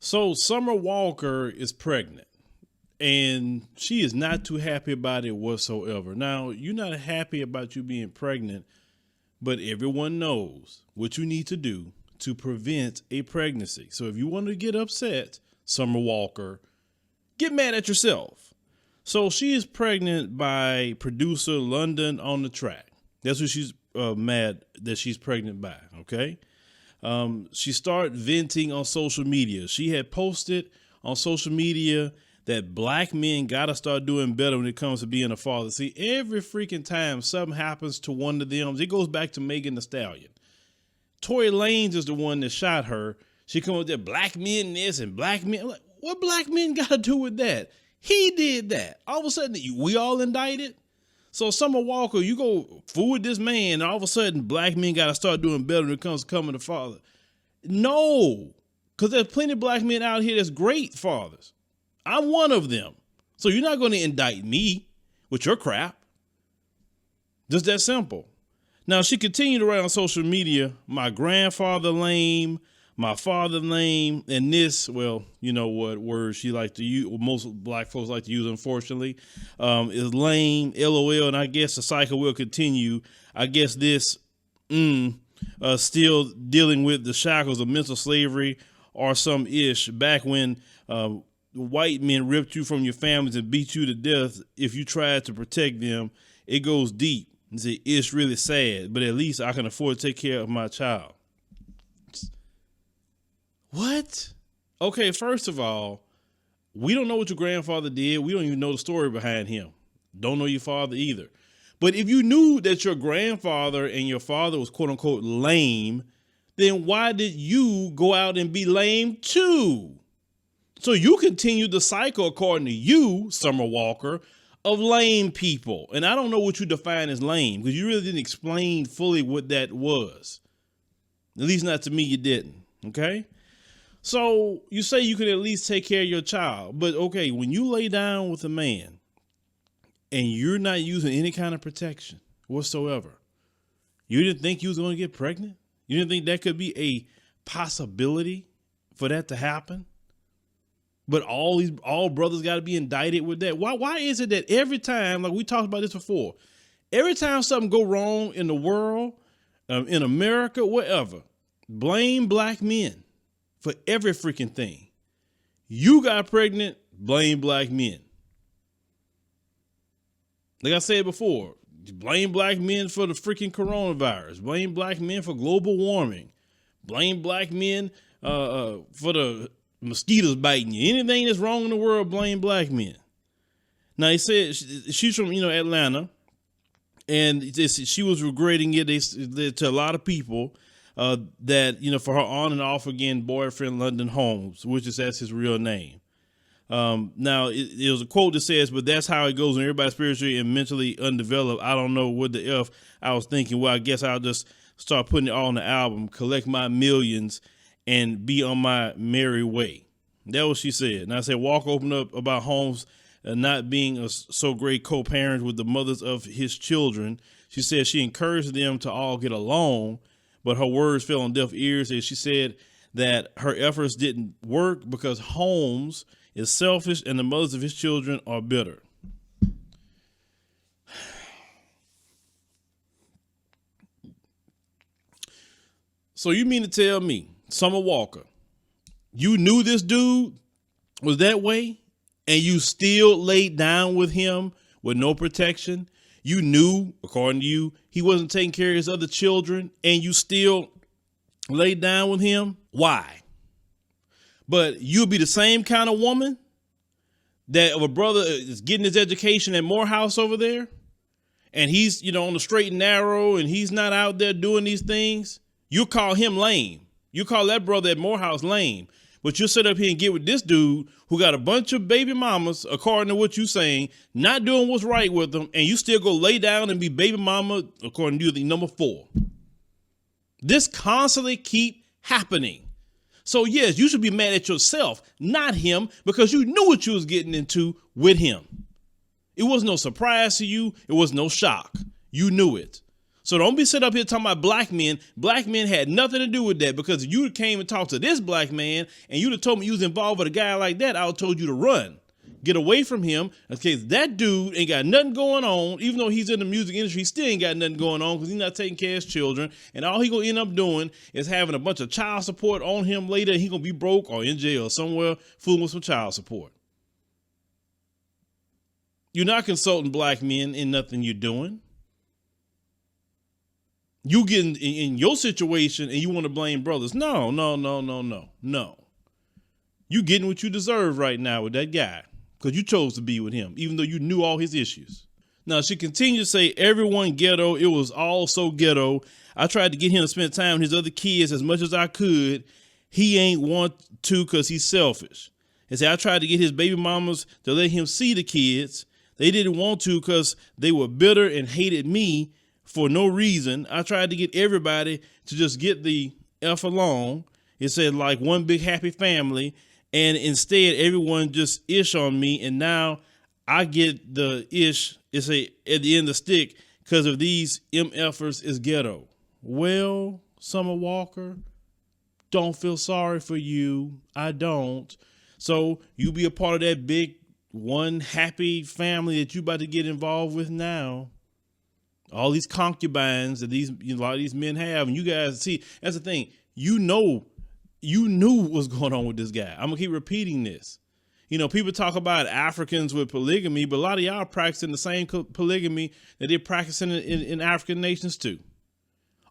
So Summer Walker is pregnant and she is not too happy about it whatsoever. Now, you're not happy about you being pregnant, but everyone knows what you need to do to prevent a pregnancy. So if you want to get upset, Summer Walker, get mad at yourself. So she is pregnant by producer London on the Track. That's what she's mad that she's pregnant by, okay? She started venting on social media. She had posted on social media that black men got to start doing better when it comes to being a father. See, every freaking time something happens to one of them, it goes back to Megan Thee Stallion. Tory Lanez is the one that shot her. She come up there, black men this and black men. What black men got to do with that? He did that. All of a sudden, we all indicted. So Summer Walker, you go fool with this man, and all of a sudden, black men got to start doing better when it comes to coming to father. No, because there's plenty of black men out here that's great fathers. I'm one of them. So you're not going to indict me with your crap. Just that simple. Now, she continued to write on social media, my grandfather lame, my father lame, and this, well, you know what word she like to use, most black folks like to use, unfortunately, is lame, LOL, and I guess the cycle will continue. I guess this, still dealing with the shackles of mental slavery or some ish back when white men ripped you from your families and beat you to death. If you tried to protect them, it goes deep. It's really sad, but at least I can afford to take care of my child. What? Okay, first of all, we don't know what your grandfather did. We don't even know the story behind him. Don't know your father either. But if you knew that your grandfather and your father was quote unquote lame, then why did you go out and be lame too? So you continue the cycle, according to you, Summer Walker, of lame people. And I don't know what you define as lame because you really didn't explain fully what that was. At least not to me, you didn't. Okay. So you say you can at least take care of your child. But okay, when you lay down with a man and you're not using any kind of protection whatsoever, you didn't think you was going to get pregnant? You didn't think that could be a possibility for that to happen? But all brothers got to be indicted with that. Why is it that every time, like we talked about this before, every time something go wrong in the world, in America, wherever, blame black men for every freaking thing. You got pregnant, blame black men. Like I said before, blame black men for the freaking coronavirus. Blame black men for global warming. Blame black men for the mosquitoes biting you. Anything that's wrong in the world, blame black men. Now, he said she's from, Atlanta, and she was regretting it to a lot of people that, for her on and off again boyfriend, London Holmes, that's his real name. Now, it was a quote that says, but that's how it goes when everybody's spiritually and mentally undeveloped. I don't know what the F I was thinking. Well, I guess I'll just start putting it all on the album, collect my millions, and be on my merry way. That was what she said. And I said, Walker opened up about Holmes not being a so great co-parent with the mothers of his children. She said she encouraged them to all get along, but her words fell on deaf ears. And she said that her efforts didn't work because Holmes is selfish and the mothers of his children are bitter. So you mean to tell me, Summer Walker, you knew this dude was that way and you still laid down with him with no protection? You knew, according to you, he wasn't taking care of his other children and you still laid down with him? Why? But you'll be the same kind of woman that if a brother is getting his education at Morehouse over there and he's, on the straight and narrow and he's not out there doing these things, you call him lame. You call that brother at Morehouse lame, but you sit up here and get with this dude who got a bunch of baby mamas, according to what you're saying, not doing what's right with them, and you still go lay down and be baby mama, according to you, the number 4. This constantly keep happening. So yes, you should be mad at yourself, not him, because you knew what you was getting into with him. It was no surprise to you. It was no shock. You knew it. So don't be sitting up here talking about black men. Black men had nothing to do with that, because if you came and talked to this black man and you'd have told me you was involved with a guy like that, I would have told you to run. Get away from him. Okay, that dude ain't got nothing going on. Even though he's in the music industry, he still ain't got nothing going on because he's not taking care of his children. And all he gonna end up doing is having a bunch of child support on him later. And he gonna be broke or in jail somewhere fooling with some child support. You're not consulting black men in nothing you're doing. You getting in your situation and you want to blame brothers. No. You getting what you deserve right now with that guy, because you chose to be with him, even though you knew all his issues. Now, she continued to say, everyone ghetto. It was all so ghetto. I tried to get him to spend time with his other kids as much as I could. He ain't want to because he's selfish. And say, I tried to get his baby mamas to let him see the kids. They didn't want to because they were bitter and hated me for no reason. I tried to get everybody to just get the F along. It said like one big happy family. And instead, everyone just ish on me. And now I get the ish, it's at the end of the stick, because of these MFers is ghetto. Well, Summer Walker, don't feel sorry for you. I don't. So you be a part of that big one happy family that you about to get involved with now. All these concubines that a lot of these men have. And you guys see, that's the thing. You knew what was going on with this guy. I'm gonna keep repeating this. People talk about Africans with polygamy, but a lot of y'all practicing the same polygamy that they're practicing in African nations too.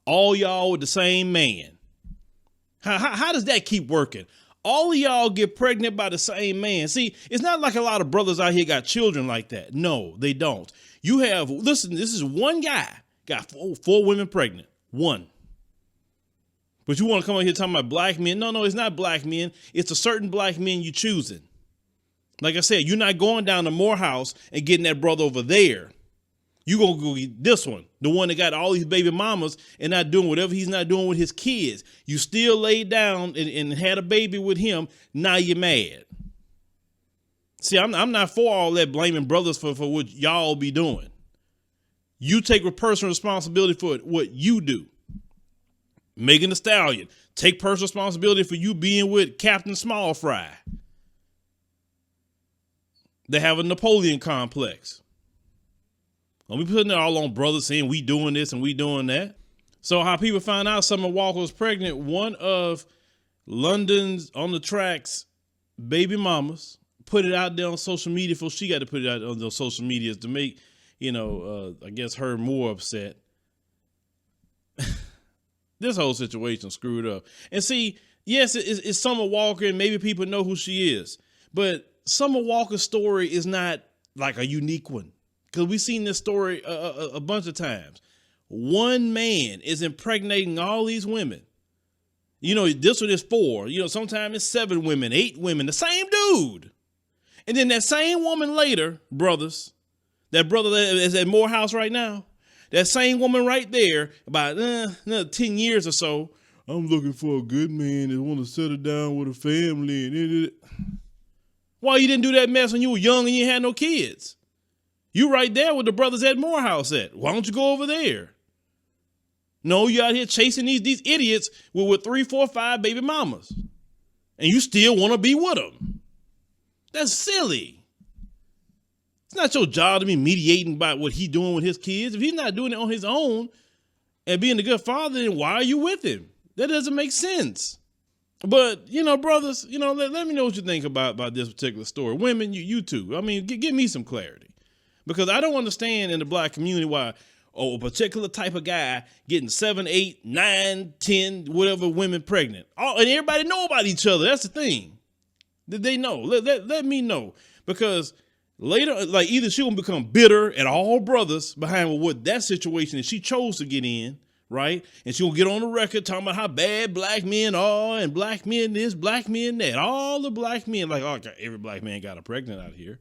All y'all with the same man. How does that keep working? All of y'all get pregnant by the same man. See, it's not like a lot of brothers out here got children like that. No, they don't. Listen, this is one guy got four women pregnant. One. But you want to come out here talking about black men? No, it's not black men. It's a certain black men you choosing. Like I said, you're not going down to Morehouse and getting that brother over there. You gonna go get this one, the one that got all these baby mamas and not doing whatever he's not doing with his kids. You still laid down and had a baby with him. Now you're mad. See, I'm not for all that blaming brothers for what y'all be doing. You take personal responsibility for what you do. Megan Thee Stallion, take personal responsibility for you being with Captain Small Fry. They have a Napoleon complex. Don't be putting it all on brothers saying we doing this and we doing that. So how people found out Summer Walker was pregnant, one of London's On the Track's baby mamas put it out there on social media before she got to put it out on those social medias to make, I guess her more upset. This whole situation screwed up. And see, yes, it's Summer Walker and maybe people know who she is, but Summer Walker's story is not like a unique one, because we've seen this story a bunch of times. One man is impregnating all these women. This one is 4. Sometimes it's 7 women, 8 women, the same dude. And then that same woman later, brothers, that brother that is at Morehouse right now, that same woman right there, about another 10 years or so, I'm looking for a good man that want to settle down with a family. Why you didn't do that mess when you were young and you had no kids? You right there with the brothers at Morehouse at. Why don't you go over there? No, you out here chasing these idiots with 3, 4, 5 baby mamas. And you still want to be with them. That's silly. It's not your job to be mediating about what he's doing with his kids. If he's not doing it on his own and being a good father, then why are you with him? That doesn't make sense. But, brothers, let me know what you think about this particular story. Women, you too. I mean, give me some clarity. Because I don't understand in the black community why a particular type of guy getting 7, 8, 9, 10, whatever women pregnant. And everybody know about each other. That's the thing. That they know. Let me know. Because later, like either she gonna become bitter at all brothers behind what that situation that she chose to get in, right? And she gonna get on the record talking about how bad black men are and black men this, black men that. All the black men, like, oh, every black man got a pregnant out here.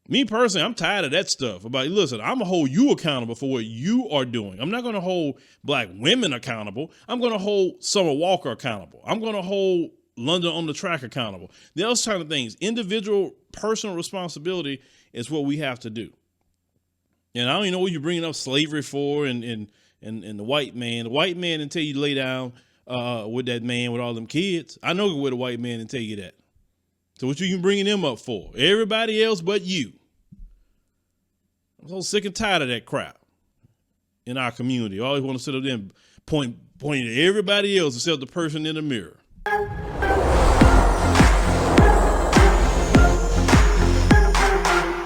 Me personally, I'm tired of that stuff. Listen, I'm going to hold you accountable for what you are doing. I'm not going to hold black women accountable. I'm going to hold Summer Walker accountable. I'm going to hold London On the Track accountable. Those kind of things. Individual personal responsibility is what we have to do. And I don't even know what you're bringing up slavery for and the white man. The white man until you lay down with that man with all them kids. I know with a white man and tell you that. So what you even bringing them up for? Everybody else but you. I'm so sick and tired of that crap in our community. I always want to sit up there and point at everybody else except the person in the mirror.